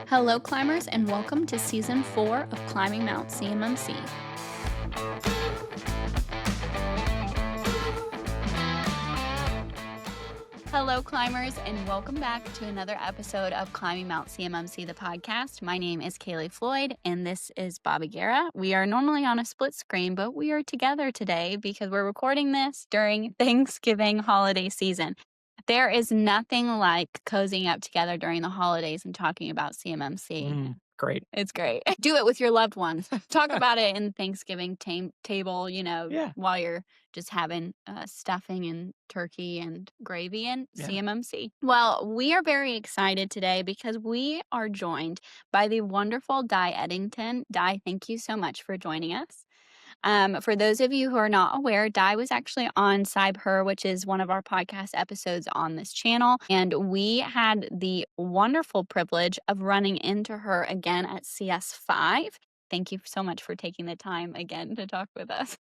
Hello, climbers, and welcome to Season 4 of Climbing Mount CMMC. Hello, climbers, and welcome back to another episode of Climbing Mount CMMC, the podcast. My name is Kaylee Floyd, and this is Bobby Guerra. We are normally on a split screen, but we are together today because we're recording this during Thanksgiving holiday season. There is nothing like cozying up together during the holidays and talking about CMMC. Great. It's great. Do it with your loved ones. Talk about it in Thanksgiving table, while you're just having stuffing and turkey and gravy and CMMC. Well, we are very excited today because we are joined by the wonderful Di Edington. Di, thank you so much for joining us. For those of you who are not aware, Di was actually on Cyb Her, which is one of our podcast episodes on this channel. And we had the wonderful privilege of running into her again at CS5. Thank you so much for taking the time again to talk with us.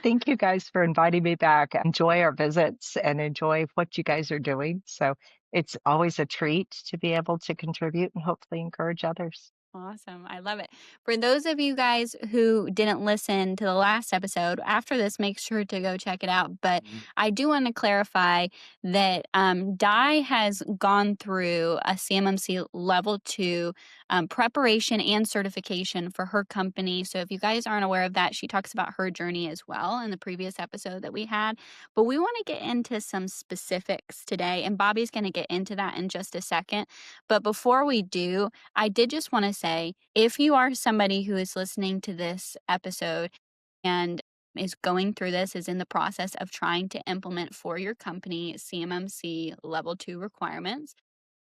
Thank you guys for inviting me back. Enjoy our visits and enjoy what you guys are doing. So it's always a treat to be able to contribute and hopefully encourage others. Awesome. I love it. For those of you guys who didn't listen to the last episode, after this, make sure to go check it out. But I do want to clarify that Di has gone through a CMMC Level 2 preparation and certification for her company. So if you guys aren't aware of that, she talks about her journey as well in the previous episode that we had. But we want to get into some specifics today, and Bobby's going to get into that in just a second. But before we do, I did just want to say, if you are somebody who is listening to this episode and is going through this, is in the process of trying to implement for your company CMMC Level 2 requirements,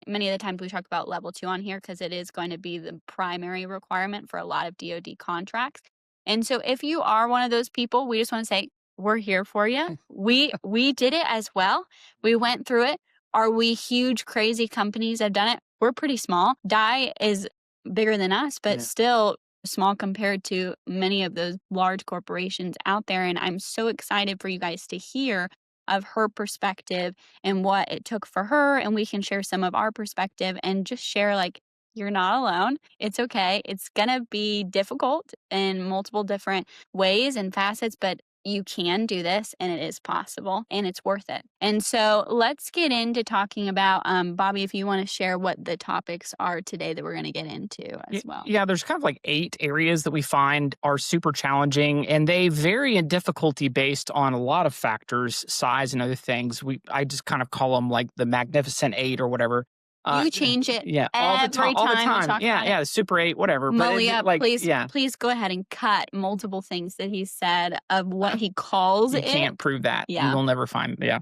many of the times we talk about Level 2 on here because it is going to be the primary requirement for a lot of DoD contracts. And so if you are one of those people, we just want to say, we're here for you. We did it as well. We went through it. Are we huge, crazy companies that have done it? We're pretty small. Di is bigger than us, but still small compared to many of those large corporations out there. And I'm so excited for you guys to hear of her perspective and what it took for her. And we can share some of our perspective and just share, like, you're not alone. It's okay. It's going to be difficult in multiple different ways and facets, but you can do this and it is possible and it's worth it. And so let's get into talking about, Bobby, if you want to share what the topics are today that we're going to get into as well. Yeah, there's kind of like 8 areas that we find are super challenging, and they vary in difficulty based on a lot of factors, size and other things. I just kind of call them like the Magnificent 8 or whatever. You change it all the time. Yeah, Super 8, whatever. Malia, please go ahead and cut multiple things that he said of what he calls it. You can't prove that. Yeah. You will never find. Yeah.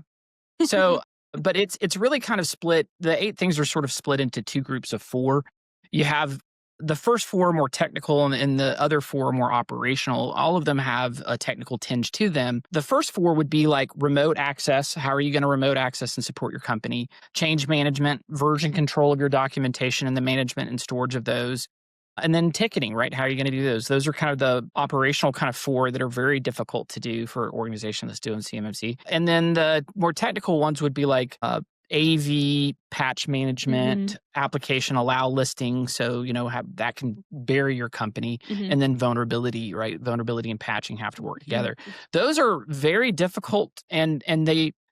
So, but it's really kind of split. The 8 things are sort of split into 2 groups of 4. You have the first 4 are more technical and the other 4 are more operational. All of them have a technical tinge to them. The first 4 would be like remote access. How are you going to remote access and support your company? Change management, version control of your documentation and the management and storage of those. And then ticketing, right? How are you going to do those? Those are kind of the operational kind of 4 that are very difficult to do for an organization that's doing CMMC. And then the more technical ones would be like AV, patch management, application allow listing. So, that can bury your company. And then vulnerability, right? Vulnerability and patching have to work together. Those are very difficult, and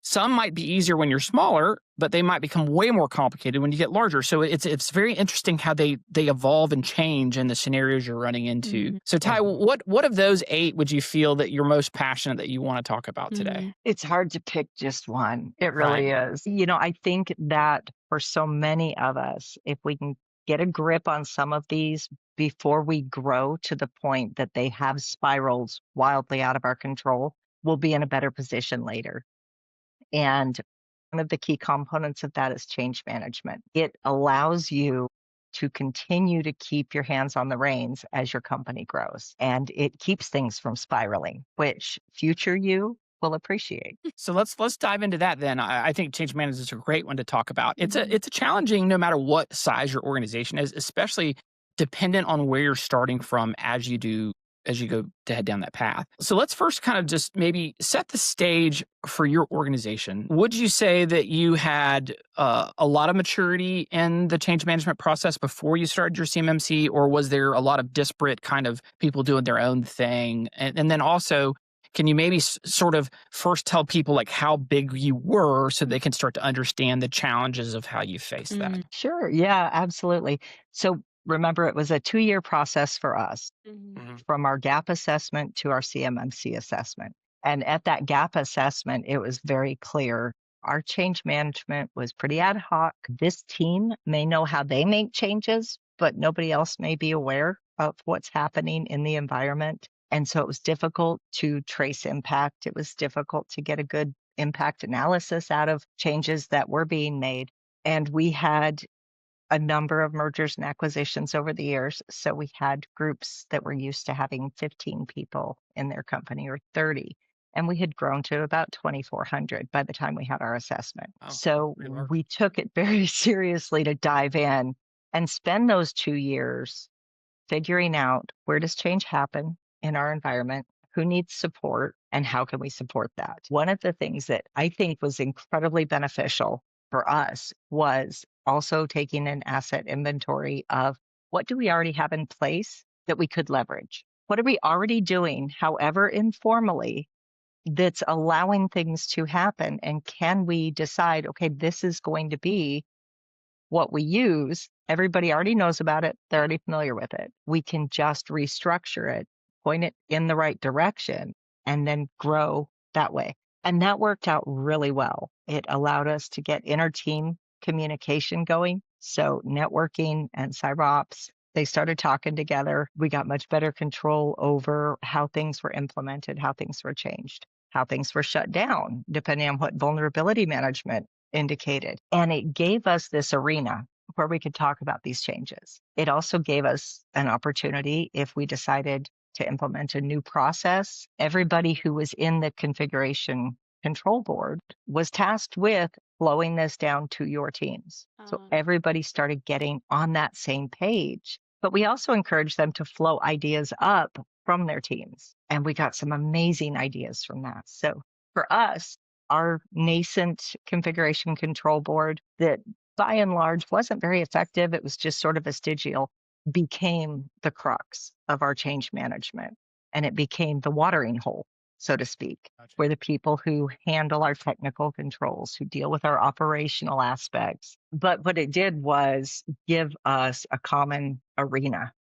some might be easier when you're smaller, but they might become way more complicated when you get larger. So it's very interesting how they evolve and change in the scenarios you're running into. So Ty, what of those 8 would you feel that you're most passionate that you want to talk about today? It's hard to pick just one. It really is. I think that for so many of us, if we can get a grip on some of these before we grow to the point that they have spiraled wildly out of our control, we'll be in a better position later. And one of the key components of that is change management. It allows you to continue to keep your hands on the reins as your company grows. And it keeps things from spiraling, which future you will appreciate. So let's dive into that then. I think change management is a great one to talk about. It's a challenging no matter what size your organization is, especially dependent on where you're starting from as you do go to head down that path. So let's first kind of just maybe set the stage for your organization. Would you say that you had a lot of maturity in the change management process before you started your CMMC, or was there a lot of disparate kind of people doing their own thing? And then also, can you maybe sort of first tell people like how big you were so they can start to understand the challenges of how you faced that? Sure. Yeah, absolutely. So remember, it was a 2-year process for us from our gap assessment to our CMMC assessment. And at that gap assessment, it was very clear our change management was pretty ad hoc. This team may know how they make changes, but nobody else may be aware of what's happening in the environment. And so it was difficult to trace impact. It was difficult to get a good impact analysis out of changes that were being made. And we had a number of mergers and acquisitions over the years. So we had groups that were used to having 15 people in their company or 30. And we had grown to about 2,400 by the time we had our assessment. Wow, So pretty large. we took it very seriously to dive in and spend those 2 years figuring out where does change happen in our environment, who needs support, and how can we support that. One of the things that I think was incredibly beneficial for us was also taking an asset inventory of what do we already have in place that we could leverage? What are we already doing, however informally, that's allowing things to happen? And can we decide, okay, this is going to be what we use? Everybody already knows about it. They're already familiar with it. We can just restructure it, point it in the right direction, and then grow that way. And that worked out really well. It allowed us to get inter-team communication going. So networking and cyber ops, they started talking together. We got much better control over how things were implemented, how things were changed, how things were shut down, depending on what vulnerability management indicated. And it gave us this arena where we could talk about these changes. It also gave us an opportunity if we decided to implement a new process. Everybody who was in the configuration control board was tasked with flowing this down to your teams. So everybody started getting on that same page. But we also encouraged them to flow ideas up from their teams. And we got some amazing ideas from that. So for us, our nascent configuration control board that by and large wasn't very effective, it was just sort of vestigial, became the crux of our change management. And it became the watering hole, so to speak, where the people who handle our technical controls, who deal with our operational aspects. But what it did was give us a common arena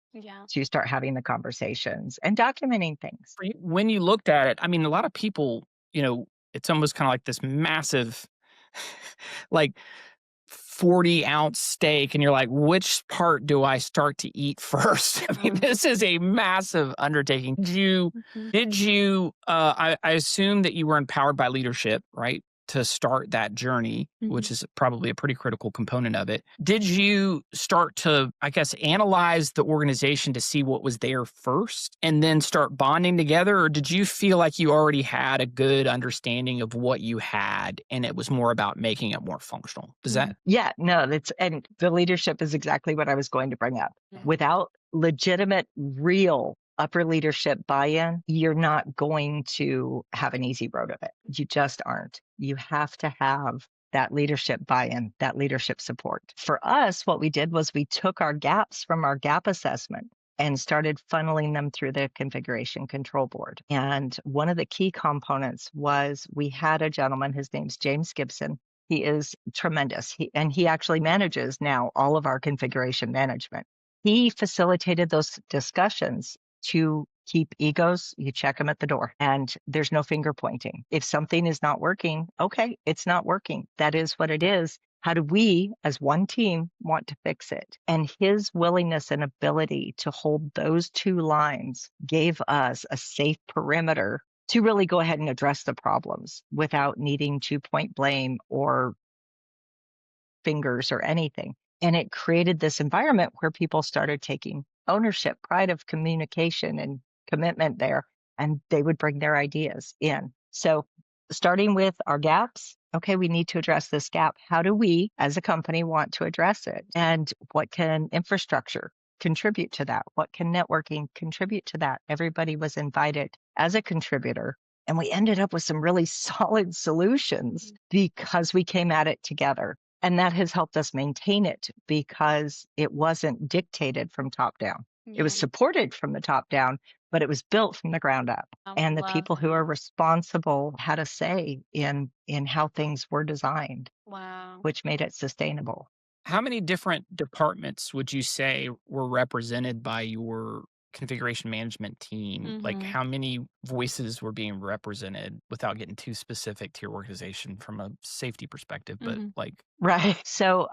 to start having the conversations and documenting things. When you looked at it, I mean, a lot of people, it's almost kind of like this massive, like 40-ounce steak, and you're like, which part do I start to eat first? I mean, this is a massive undertaking. I assume that you were empowered by leadership, right, to start that journey, which is probably a pretty critical component of it. Did you start to, I guess, analyze the organization to see what was there first and then start bonding together? Or did you feel like you already had a good understanding of what you had and it was more about making it more functional? Does that? Yeah, no, and the leadership is exactly what I was going to bring up. Without legitimate, real upper leadership buy-in, you're not going to have an easy road of it. You just aren't. You have to have that leadership buy-in, that leadership support. For us, what we did was we took our gaps from our gap assessment and started funneling them through the configuration control board. And one of the key components was we had a gentleman, his name's James Gibson. He is tremendous. He actually manages now all of our configuration management. He facilitated those discussions to keep egos, you check them at the door, and there's no finger pointing. If something is not working, okay, it's not working. That is what it is. How do we, as one team, want to fix it? And his willingness and ability to hold those two lines gave us a safe perimeter to really go ahead and address the problems without needing to point blame or fingers or anything. And it created this environment where people started taking ownership, pride of communication and commitment there, and they would bring their ideas in. So starting with our gaps, okay, we need to address this gap. How do we as a company want to address it? And what can infrastructure contribute to that? What can networking contribute to that? Everybody was invited as a contributor. And we ended up with some really solid solutions because we came at it together. And that has helped us maintain it because it wasn't dictated from top down. It was supported from the top down, but it was built from the ground up. And the people who are responsible had a say in how things were designed, which made it sustainable. How many different departments would you say were represented by your configuration management team? Like, how many voices were being represented without getting too specific to your organization from a safety perspective? But like, Right. So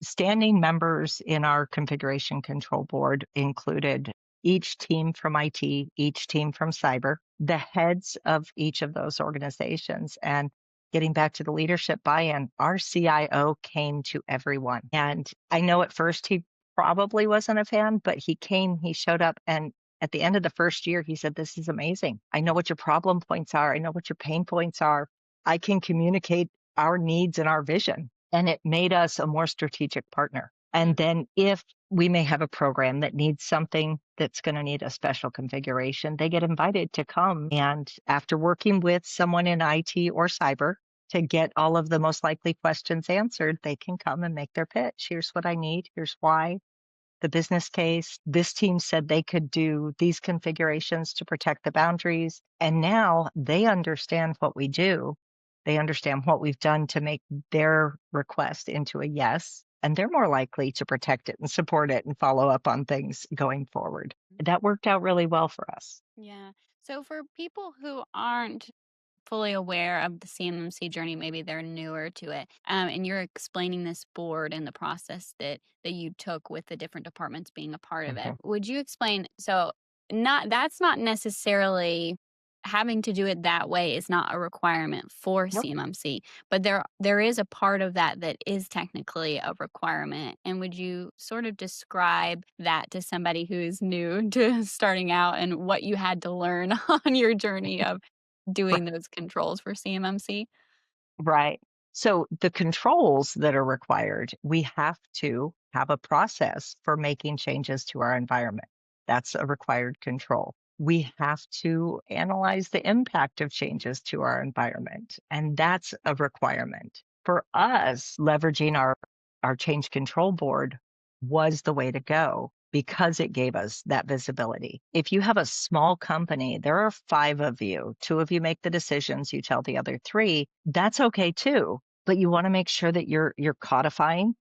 standing members in our configuration control board included each team from IT, each team from cyber, the heads of each of those organizations. And getting back to the leadership buy-in, our CIO came to everyone. And I know at first he probably wasn't a fan, but he came, he showed up, and at the end of the first year, he said, "This is amazing. I know what your problem points are. I know what your pain points are. I can communicate our needs and our vision." And it made us a more strategic partner. And then if we may have a program that needs something that's going to need a special configuration, they get invited to come. And after working with someone in IT or cyber to get all of the most likely questions answered, they can come and make their pitch. Here's what I need. Here's why. The business case. This team said they could do these configurations to protect the boundaries. And now they understand what we do. They understand what we've done to make their request into a yes, and they're more likely to protect it and support it and follow up on things going forward. That worked out really well for us. Yeah. So for people who aren't fully aware of the CMMC journey, maybe they're newer to it, and you're explaining this board and the process that you took with the different departments being a part of it. Would you explain? So that's not necessarily having to do it that way is not a requirement for Nope. CMMC, but there is a part of that that is technically a requirement. And would you sort of describe that to somebody who is new to starting out and what you had to learn on your journey of doing those controls for CMMC? Right. So the controls that are required, we have to have a process for making changes to our environment. That's a required control. We have to analyze the impact of changes to our environment, and that's a requirement. For us, leveraging our change control board was the way to go because it gave us that visibility. If you have a small company, there are 5 of you, 2 of you make the decisions, you tell the other 3, that's okay too. But you want to make sure that you're codifying.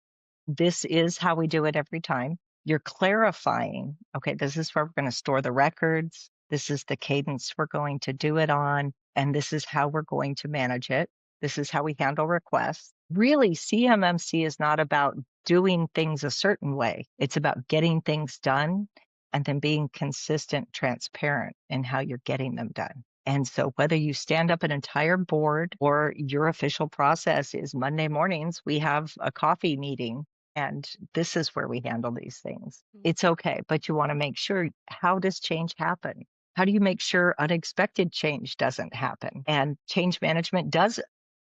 This is how we do it every time. You're clarifying, okay, this is where we're going to store the records. This is the cadence we're going to do it on. And this is how we're going to manage it. This is how we handle requests. Really, CMMC is not about doing things a certain way. It's about getting things done and then being consistent, transparent in how you're getting them done. And so whether you stand up an entire board or your official process is Monday mornings, we have a coffee meeting and this is where we handle these things. It's okay, but you want to make sure, how does change happen? How do you make sure unexpected change doesn't happen? And change management does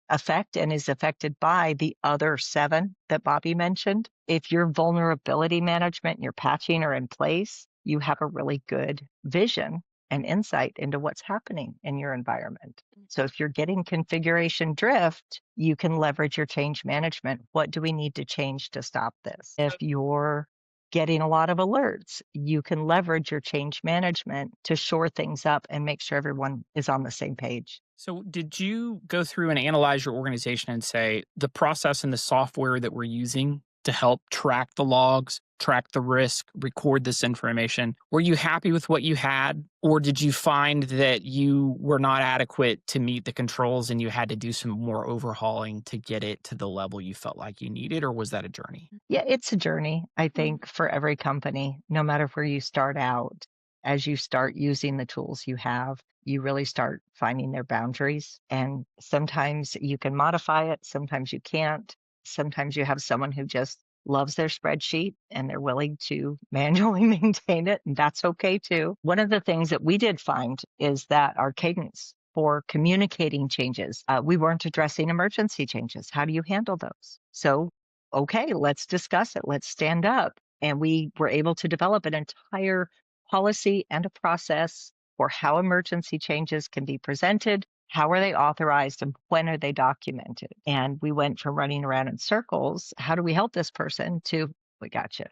affect and is affected by the other 7 that Bobby mentioned. If your vulnerability management and your patching are in place, you have a really good vision and insight into what's happening in your environment. So if you're getting configuration drift, you can leverage your change management. What do we need to change to stop this? If you're getting a lot of alerts, you can leverage your change management to shore things up and make sure everyone is on the same page. so did you go through and analyze your organization and say the process and the software that we're using to help track the logs, track the risk, record this information? Were you happy with what you had? Or did you find that you were not adequate to meet the controls and you had to do some more overhauling to get it to the level you felt like you needed? Or was that a journey? Yeah, it's a journey, I think, for every company, no matter where you start out. As you start using the tools you have, you really start finding their boundaries. And sometimes you can modify it, sometimes you can't. Sometimes you have someone who just loves their spreadsheet and they're willing to manually maintain it, and that's okay too. One of the things that we did find is that our cadence for communicating changes, we weren't addressing emergency changes. How do you handle those? So, okay, let's discuss it. Let's stand up. And we were able to develop an entire policy and a process for how emergency changes can be presented, how are they authorized, and when are they documented. And we went from running around in circles, how do we help this person, to we got you,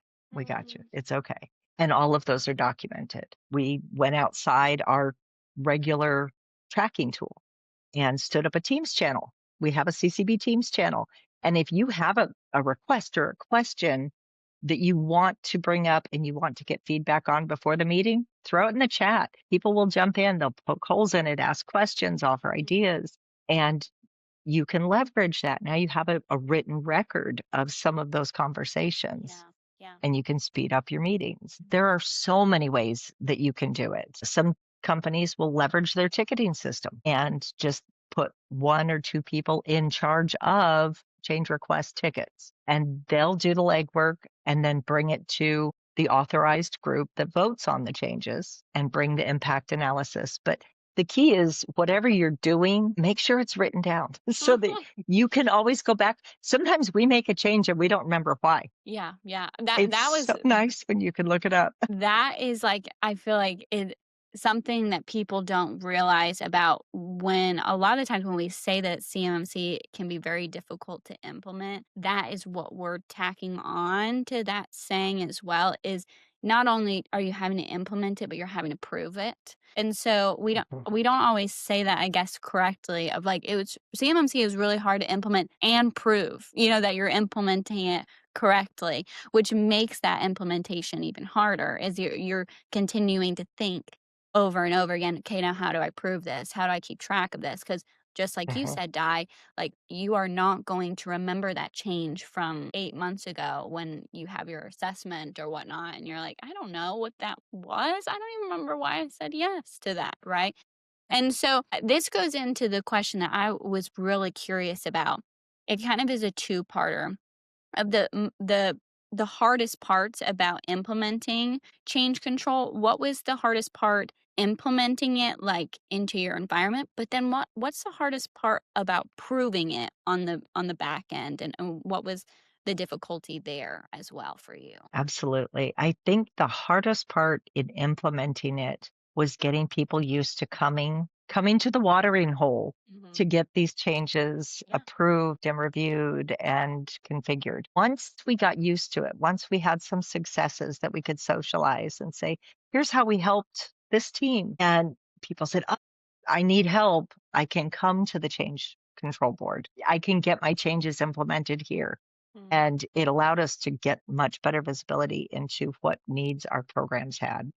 it's okay. And all of those are documented. We went outside our regular tracking tool and stood up a Teams channel. We have a CCB Teams channel. And if you have a request or a question that you want to bring up and you want to get feedback on before the meeting, throw it in the chat. People will jump in, they'll poke holes in it, ask questions, offer ideas, and you can leverage that. Now you have a written record of some of those conversations. Yeah. And you can speed up your meetings. There are so many ways that you can do it. Some companies will leverage their ticketing system and just put 1 or 2 people in charge of change request tickets, and they'll do the legwork and then bring it to the authorized group that votes on the changes and bring the impact analysis. But the key is whatever you're doing, make sure it's written down so that you can always go back. Sometimes we make a change and we don't remember why. Yeah. It's That was so nice when you can look it up. that is like, I feel like it something that people don't realize about, when a lot of times when we say that CMMC can be very difficult to implement, that is what we're tacking on to that saying as well, is not only are you having to implement it, but you're having to prove it. And so we don't always say that, I guess, correctly, of like, it was CMMC is really hard to implement and prove, that you're implementing it correctly, which makes that implementation even harder, as you're continuing to think over and over again, okay, now how do I prove this? How do I keep track of this? Because just like you said, Di, like, you are not going to remember that change from 8 months ago when you have your assessment or whatnot. And you're like, I don't know what that was. I don't even remember why I said yes to that. Right. And so this goes into the question that I was really curious about. It kind of is a two-parter of the hardest parts about implementing change control. What was the hardest part implementing it, like, into your environment? But then what's the hardest part about proving it on the back end, and what was the difficulty there as well for you? Absolutely. I think the hardest part in implementing it was getting people used to coming to the watering hole Mhm. to get these changes Yeah. approved and reviewed and configured. Once we got used to it, once we had some successes that we could socialize and say, here's how we helped this team. And people said, oh, I need help. I can come to the change control board. I can get my changes implemented here. Mhm. And it allowed us to get much better visibility into what needs our programs had.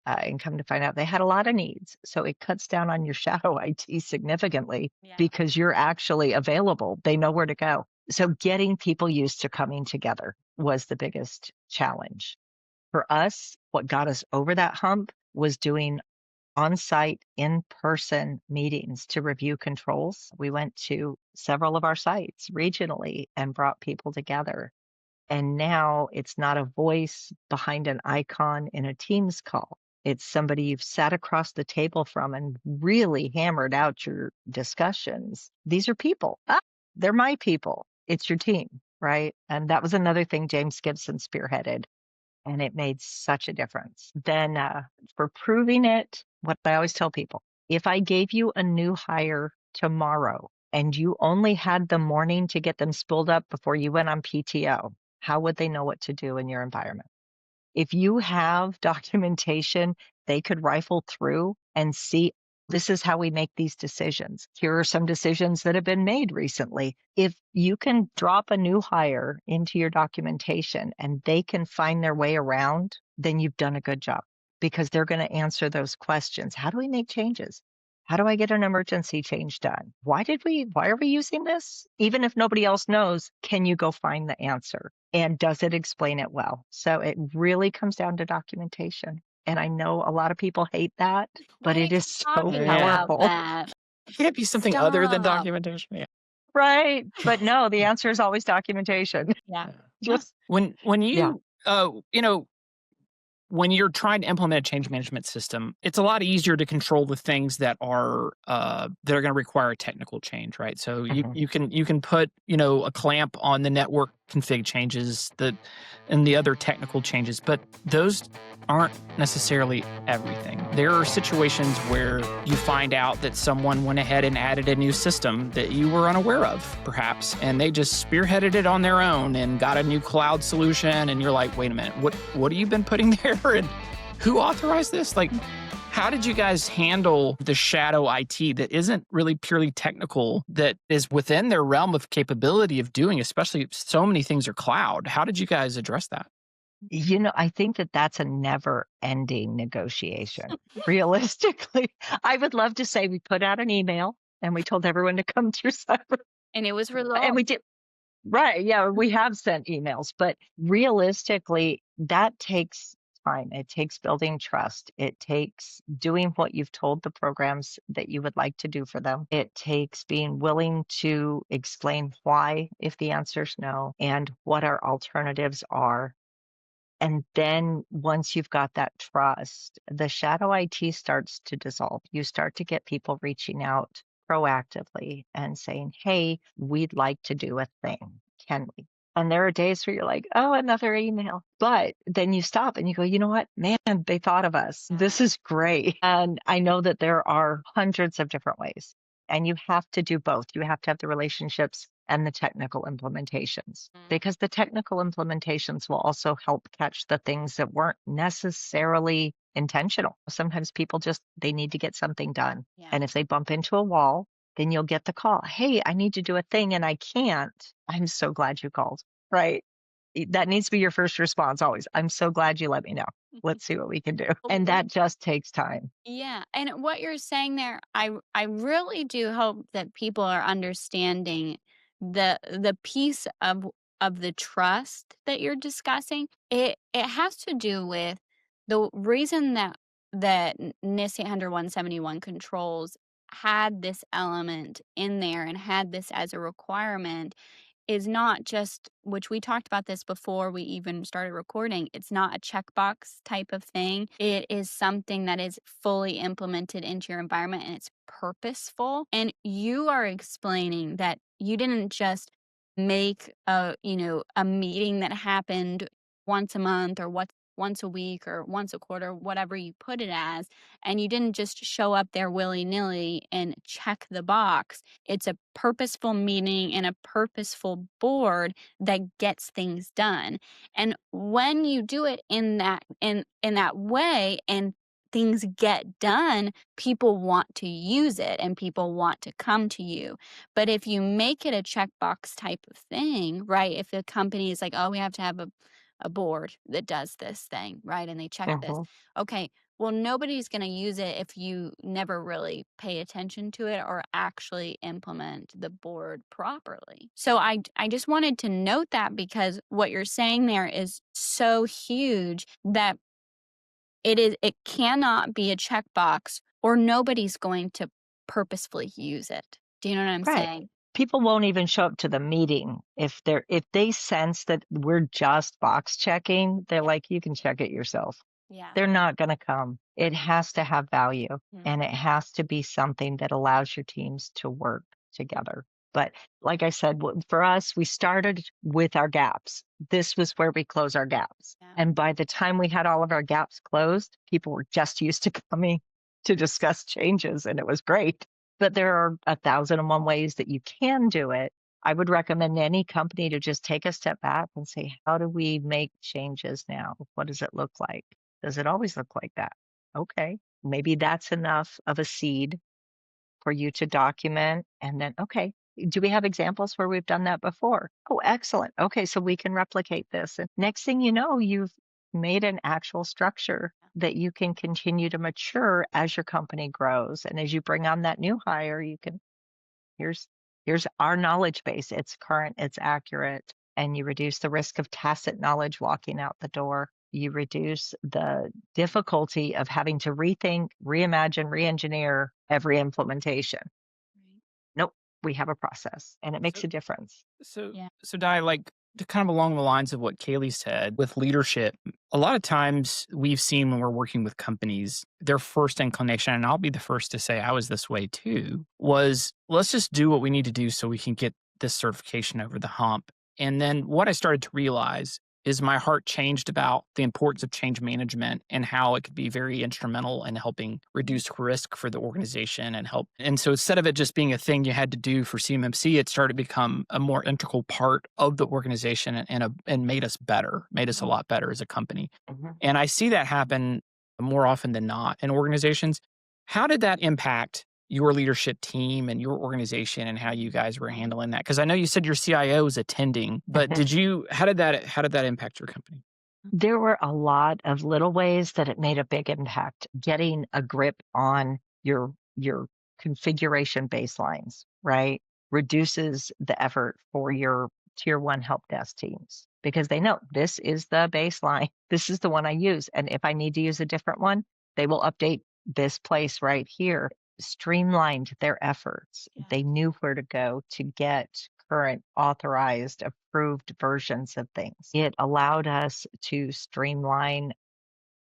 And come to find out they had a lot of needs. So it cuts down on your shadow IT significantly Yeah. because you're actually available. They know where to go. So getting people used to coming together was the biggest challenge. For us, what got us over that hump was doing on-site, in-person meetings to review controls. We went to several of our sites regionally and brought people together. And now it's not a voice behind an icon in a Teams call. It's somebody you've sat across the table from and really hammered out your discussions. These are people. They're my people. It's your team, right? And that was another thing James Gibson spearheaded, and it made such a difference. Then for proving it, what I always tell people, if I gave you a new hire tomorrow and you only had the morning to get them spooled up before you went on PTO, how would they know what to do in your environment? If you have documentation they could rifle through and see, this is how we make these decisions. Here are some decisions that have been made recently. If you can drop a new hire into your documentation and they can find their way around, then you've done a good job, because they're going to answer those questions. How do we make changes? How do I get an emergency change done? Why are we using this? Even if nobody else knows, can you go find the answer? And does it explain it well? So it really comes down to documentation. And I know a lot of people hate that, Why but do you it is keep so talking Yeah. about powerful. that? It can't be something other than Stop. documentation. Yeah. Right. But no, the answer is always documentation. Yeah. Yeah. Just, When yeah. you you know, when you're trying to implement a change management system, it's a lot easier to control the things that are going to require a technical change, right? So you can put a clamp on the network config changes and the other technical changes, but those aren't necessarily everything. There are situations where you find out that someone went ahead and added a new system that you were unaware of, perhaps, and they just spearheaded it on their own and got a new cloud solution, and you're like, wait a minute, what have you been putting there, and who authorized this? Like, how did you guys handle the shadow IT that isn't really purely technical, that is within their realm of capability of doing, especially if so many things are cloud? How did you guys address that? I think that that's a never-ending negotiation. Realistically, I would love to say we put out an email and we told everyone to come through cyber, And it was and resolved. we did. Right. Yeah, we have sent emails, but realistically, that takes time. It takes building trust. It takes doing what you've told the programs that you would like to do for them. It takes being willing to explain why, if the answer's no, and what our alternatives are. And then once you've got that trust, the shadow IT starts to dissolve. You start to get people reaching out proactively and saying, hey, we'd like to do a thing. Can we? And there are days where you're like, oh, another email. But then you stop and you go, you know what? Man, they thought of us. This is great. And I know that there are hundreds of different ways. And you have to do both. You have to have the relationships and the technical implementations, because the technical implementations will also help catch the things that weren't necessarily intentional. Sometimes people they need to get something done. Yeah. And if they bump into a wall, then you'll get the call. Hey, I need to do a thing and I can't. I'm so glad you called, right? That needs to be your first response always. I'm so glad you let me know. Let's see what we can do. And that just takes time. Yeah, and what you're saying there, I really do hope that people are understanding the piece of the trust that you're discussing. It has to do with the reason that NIST 800-171 controls had this element in there and had this as a requirement is not just, which we talked about this before we even started recording, it's not a checkbox type of thing. It is something that is fully implemented into your environment and it's purposeful. And you are explaining that you didn't just make a meeting that happened once a month or once a week or once a quarter, whatever you put it as, and you didn't just show up there willy-nilly and check the box. It's a purposeful meeting and a purposeful board that gets things done. And when you do it in that way and things get done, people want to use it and people want to come to you. But if you make it a checkbox type of thing, right? If the company is like, oh, we have to have a board that does this thing, right? And they check this. Okay, well, nobody's going to use it if you never really pay attention to it or actually implement the board properly. So I just wanted to note that, because what you're saying there is so huge that it cannot be a checkbox or nobody's going to purposefully use it. Do you know what I'm Right. saying? People won't even show up to the meeting if they sense that we're just box checking. They're like, you can check it yourself. Yeah. They're not going to come. It has to have value, and it has to be something that allows your teams to work together. But like I said, for us, we started with our gaps. This was where we close our gaps. Yeah. And by the time we had all of our gaps closed, people were just used to coming to discuss changes, and it was great. But there are 1,001 ways that you can do it. I would recommend any company to just take a step back and say, how do we make changes now? What does it look like? Does it always look like that? Okay, maybe that's enough of a seed for you to document. And then, okay, do we have examples where we've done that before? Oh, excellent. Okay, so we can replicate this. And next thing you know, you've made an actual structure that you can continue to mature as your company grows. And as you bring on that new hire, you can, here's our knowledge base. It's current, it's accurate, and you reduce the risk of tacit knowledge walking out the door. You reduce the difficulty of having to rethink, reimagine, re-engineer every implementation. Nope, we have a process, and it makes a difference. So, Yeah. so Di, like, kind of along the lines of what Kaylee said with leadership, a lot of times we've seen when we're working with companies, their first inclination, and I'll be the first to say I was this way too, was let's just do what we need to do so we can get this certification over the hump. And then what I started to realize is my heart changed about the importance of change management and how it could be very instrumental in helping reduce risk for the organization and help. And so instead of it just being a thing you had to do for CMMC, it started to become a more integral part of the organization and made us better, made us a lot better as a company. And I see that happen more often than not in organizations. How did that impact your leadership team and your organization and how you guys were handling that? Because I know you said your CIO was attending, but how did that impact your company? There were a lot of little ways that it made a big impact. Getting a grip on your configuration baselines, right? Reduces the effort for your tier one help desk teams because they know this is the baseline. This is the one I use. And if I need to use a different one, they will update this place right here. Streamlined their efforts. They knew where to go to get current authorized, approved versions of things. It allowed us to streamline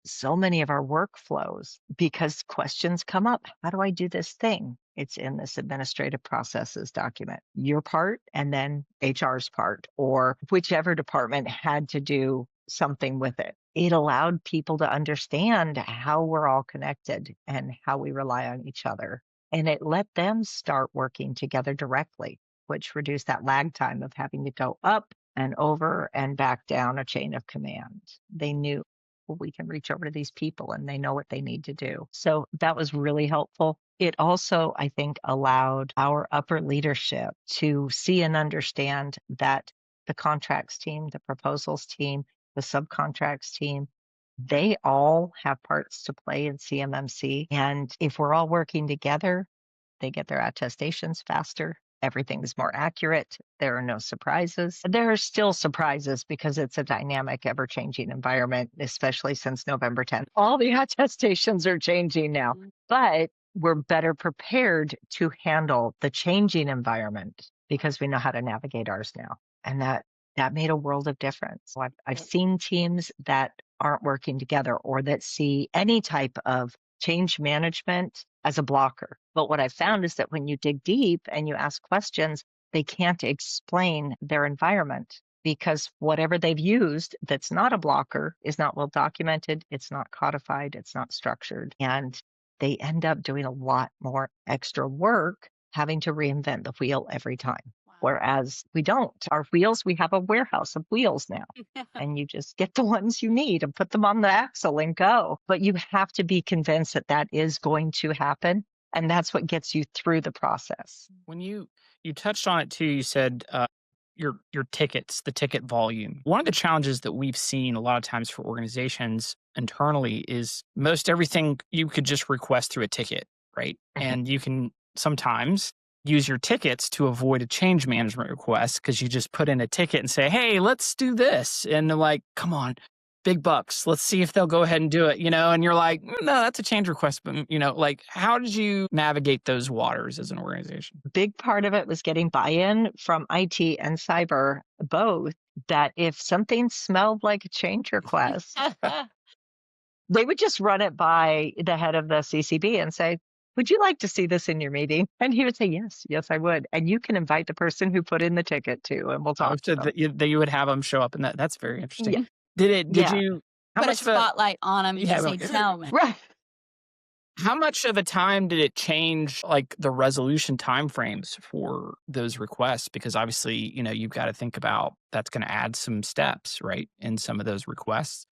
so many of our workflows because questions come up. How do I do this thing? It's in this administrative processes document, your part, and then HR's part, or whichever department had to do something with it. It allowed people to understand how we're all connected and how we rely on each other. And it let them start working together directly, which reduced that lag time of having to go up and over and back down a chain of command. They knew, well, we can reach over to these people and they know what they need to do. So that was really helpful. It also, I think, allowed our upper leadership to see and understand that the contracts team, the proposals team, the subcontracts team, they all have parts to play in CMMC. And if we're all working together, they get their attestations faster. Everything's more accurate. There are no surprises. There are still surprises because it's a dynamic, ever-changing environment, especially since November 10th. All the attestations are changing now, but we're better prepared to handle the changing environment because we know how to navigate ours now. And that made a world of difference. So I've seen teams that aren't working together or that see any type of change management as a blocker. But what I found is that when you dig deep and you ask questions, they can't explain their environment because whatever they've used that's not a blocker is not well documented, it's not codified, it's not structured. And they end up doing a lot more extra work having to reinvent the wheel every time. Whereas we don't. Our wheels, we have a warehouse of wheels now. And you just get the ones you need and put them on the axle and go. But you have to be convinced that that is going to happen. And that's what gets you through the process. When you touched on it too, you said your tickets, the ticket volume. One of the challenges that we've seen a lot of times for organizations internally is most everything you could just request through a ticket, right? And you can sometimes use your tickets to avoid a change management request because you just put in a ticket and say, hey, let's do this. And they're like, come on, big bucks. Let's see if they'll go ahead and do it, and you're like, no, that's a change request. But, like, how did you navigate those waters as an organization? Big part of it was getting buy-in from IT and cyber both, that if something smelled like a change request, they would just run it by the head of the CCB and say, would you like to see this in your meeting? And he would say, yes, I would. And you can invite the person who put in the ticket too, and we'll talk to them. That you would have them show up, and that's very interesting. Yeah. Did you put a spotlight on them and say, tell me. Right. How much of a time did it change, like, the resolution timeframes for those requests? Because obviously, you've got to think about that's going to add some steps, right, in some of those requests.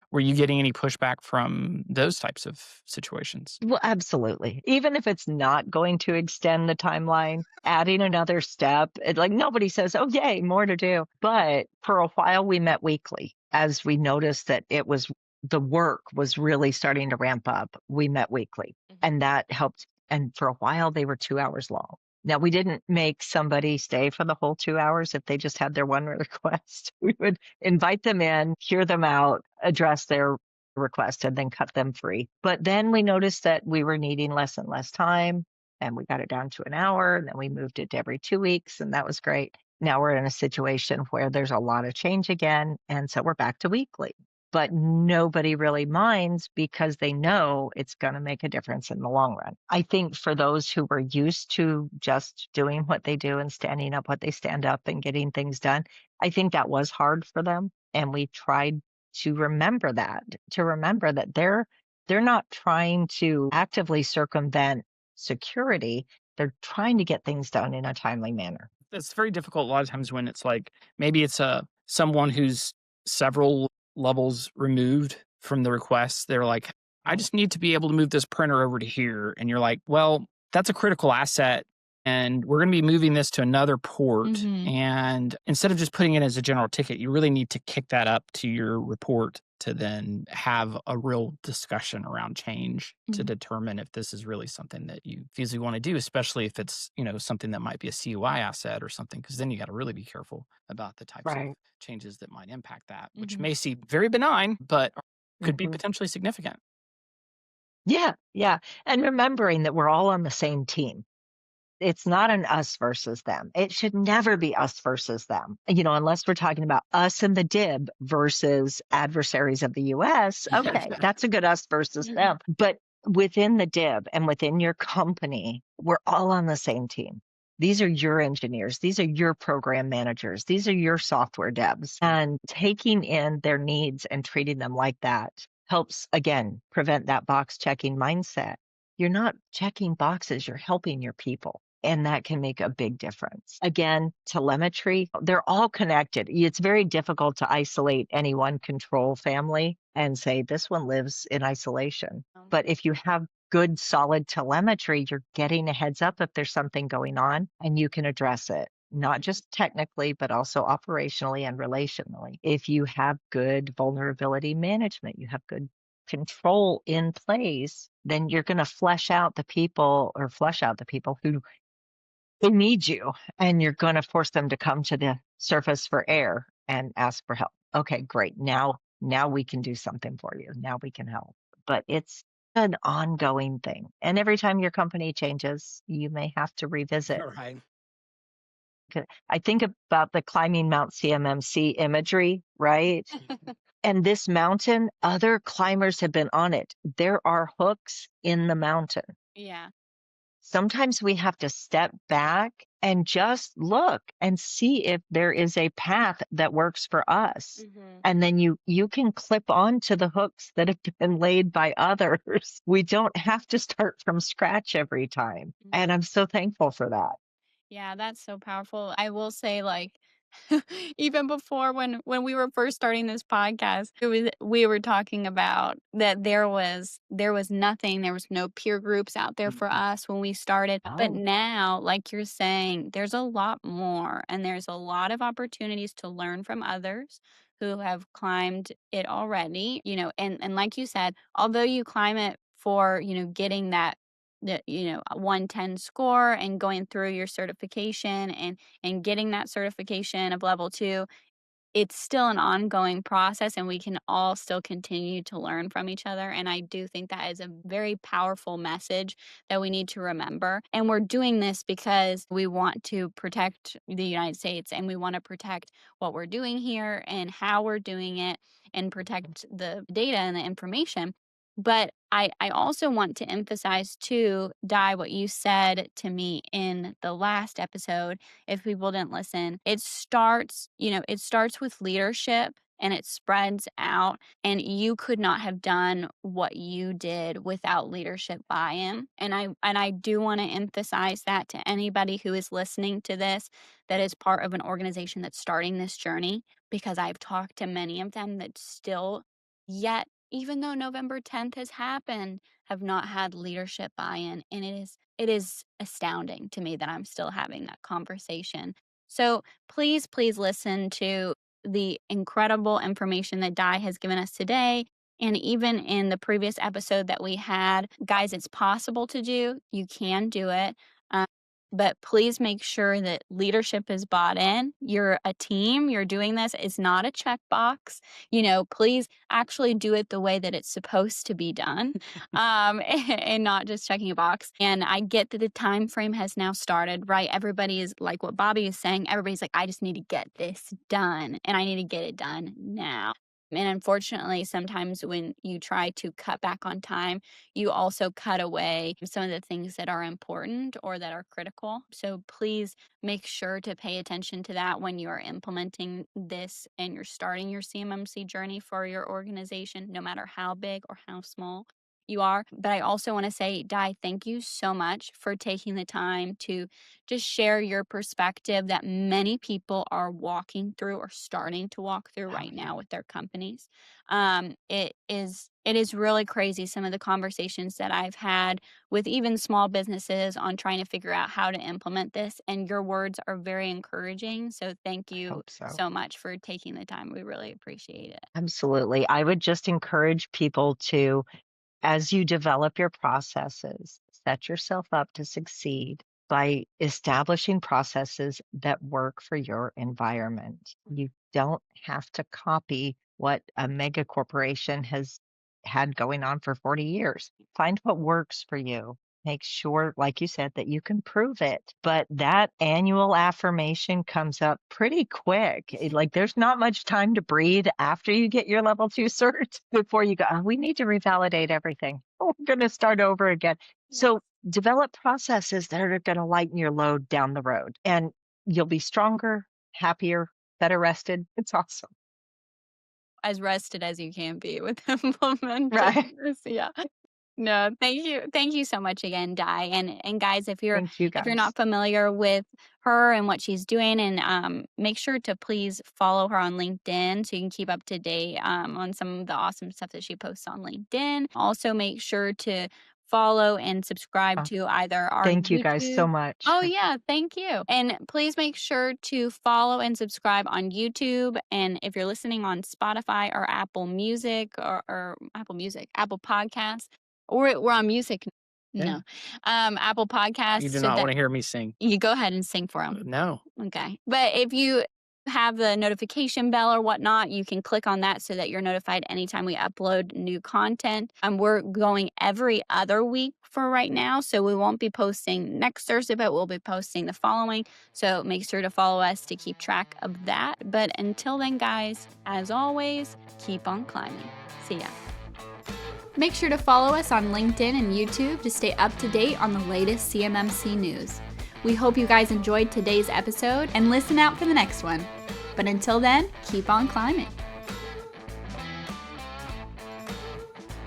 Were you getting any pushback from those types of situations? Well, absolutely. Even if it's not going to extend the timeline, adding another step, like nobody says, oh, yay, more to do. But for a while, we met weekly as we noticed that the work was really starting to ramp up. We met weekly and that helped. And for a while, they were 2 hours long. Now, we didn't make somebody stay for the whole 2 hours if they just had their one request. We would invite them in, hear them out, address their request, and then cut them free. But then we noticed that we were needing less and less time, and we got it down to an hour, and then we moved it to every 2 weeks, and that was great. Now we're in a situation where there's a lot of change again, and so we're back to weekly. But nobody really minds because they know it's going to make a difference in the long run. I think for those who were used to just doing what they do and standing up what they stand up and getting things done, I think that was hard for them. And we tried to remember that they're not trying to actively circumvent security. They're trying to get things done in a timely manner. It's very difficult a lot of times when it's like maybe it's someone who's several levels removed from the request. They're like, I just need to be able to move this printer over to here. And you're like, well, that's a critical asset. And we're going to be moving this to another port. Mhm. And instead of just putting it as a general ticket, you really need to kick that up to your report to then have a real discussion around change to Mhm. determine if this is really something that you feasibly want to do, especially if it's, something that might be a CUI asset or something, because then you got to really be careful about the types of Right. changes that might impact that, which Mhm. may seem very benign, but could be Mhm. potentially significant. Yeah, yeah. And remembering that we're all on the same team. It's not an us versus them. It should never be us versus them. Unless we're talking about us and the DIB versus adversaries of the US. Okay, that's a good us versus Mhm. them. But within the DIB and within your company, we're all on the same team. These are your engineers. These are your program managers. These are your software devs. And taking in their needs and treating them like that helps, again, prevent that box checking mindset. You're not checking boxes, you're helping your people. And that can make a big difference. Again, telemetry, they're all connected. It's very difficult to isolate any one control family and say this one lives in isolation. But if you have good, solid telemetry, you're getting a heads up if there's something going on and you can address it, not just technically, but also operationally and relationally. If you have good vulnerability management, you have good control in place, then you're going to flush out the people who need you, and you're going to force them to come to the surface for air and ask for help. Okay, great. Now we can do something for you. Now we can help. But it's an ongoing thing. And every time your company changes, you may have to revisit. Right. I think about the climbing Mount CMMC imagery, right? And this mountain, other climbers have been on it. There are hooks in the mountain. Yeah. Sometimes we have to step back and just look and see if there is a path that works for us. Mhm. And then you can clip on to the hooks that have been laid by others. We don't have to start from scratch every time. And I'm so thankful for that. Yeah, that's so powerful. I will say, like, even before when we were first starting this podcast, we were talking about that there was nothing, there was no peer groups out there for us when we started. But Oh, now, like you're saying, there's a lot more, and there's a lot of opportunities to learn from others who have climbed it already, and like you said, although you climb it for, getting that 110 score and going through your certification and getting that certification of level 2, it's still an ongoing process, and we can all still continue to learn from each other. And I do think that is a very powerful message that we need to remember. And we're doing this because we want to protect the United States, and we want to protect what we're doing here and how we're doing it, and protect the data and the information. But I also want to emphasize too, Di, what you said to me in the last episode, if people didn't listen. It starts with leadership, and it spreads out, and you could not have done what you did without leadership buy-in. And I do want to emphasize that to anybody who is listening to this that is part of an organization that's starting this journey, because I've talked to many of them that still yet, even though November 10th has happened, have not had leadership buy-in, and it is astounding to me that I'm still having that conversation. So please, please listen to the incredible information that Di has given us today. And even in the previous episode that we had, guys, it's possible to do. You can do it. But please make sure that leadership is bought in. You're a team. You're doing this. It's not a checkbox. Please actually do it the way that it's supposed to be done, and not just checking a box. And I get that the time frame has now started, right? Everybody is like what Bobby is saying. Everybody's like, I just need to get this done, and I need to get it done now. And unfortunately, sometimes when you try to cut back on time, you also cut away some of the things that are important or that are critical. So please make sure to pay attention to that when you are implementing this and you're starting your CMMC journey for your organization, no matter how big or how small you are. But I also want to say, Di, thank you so much for taking the time to just share your perspective that many people are walking through or starting to walk through right now with their companies. It is really crazy, some of the conversations that I've had with even small businesses on trying to figure out how to implement this, and your words are very encouraging. So thank I you hope so. so much for taking the time. We really appreciate it. Absolutely. I would just encourage people to, as you develop your processes, set yourself up to succeed by establishing processes that work for your environment. You don't have to copy what a mega corporation has had going on for 40 years. Find what works for you. Make sure, like you said, that you can prove it. But that annual affirmation comes up pretty quick. Like there's not much time to breathe after you get your level 2 cert before you go, "Oh, we need to revalidate everything. Oh, we're going to start over again." So develop processes that are going to lighten your load down the road, and you'll be stronger, happier, better rested. It's awesome. As rested as you can be with implementing Right. this. Yeah. No, thank you. Thank you so much again, Di. And guys, Thank you if you're guys. not familiar with her and what she's doing, and make sure to please follow her on LinkedIn so you can keep up to date on some of the awesome stuff that she posts on LinkedIn. Also, make sure to follow and subscribe Uh, to either our Thank you guys so YouTube. much. Oh yeah, thank you. And please make sure to follow and subscribe on YouTube. And if you're listening on Spotify or Apple Music or Apple Music, Apple Podcasts, we're on music. Yeah. No. Apple You Podcasts, do so not that want to hear me sing. you go ahead and sing for them. No. Okay. But if you have the notification bell or whatnot, you can click on that so that you're notified anytime we upload new content. We're going every other week for right now, so we won't be posting next Thursday, but we'll be posting the following. So make sure to follow us to keep track of that. But until then, guys, as always, keep on climbing. See ya. Make sure to follow us on LinkedIn and YouTube to stay up to date on the latest CMMC news. We hope you guys enjoyed today's episode and listen out for the next one. But until then, keep on climbing.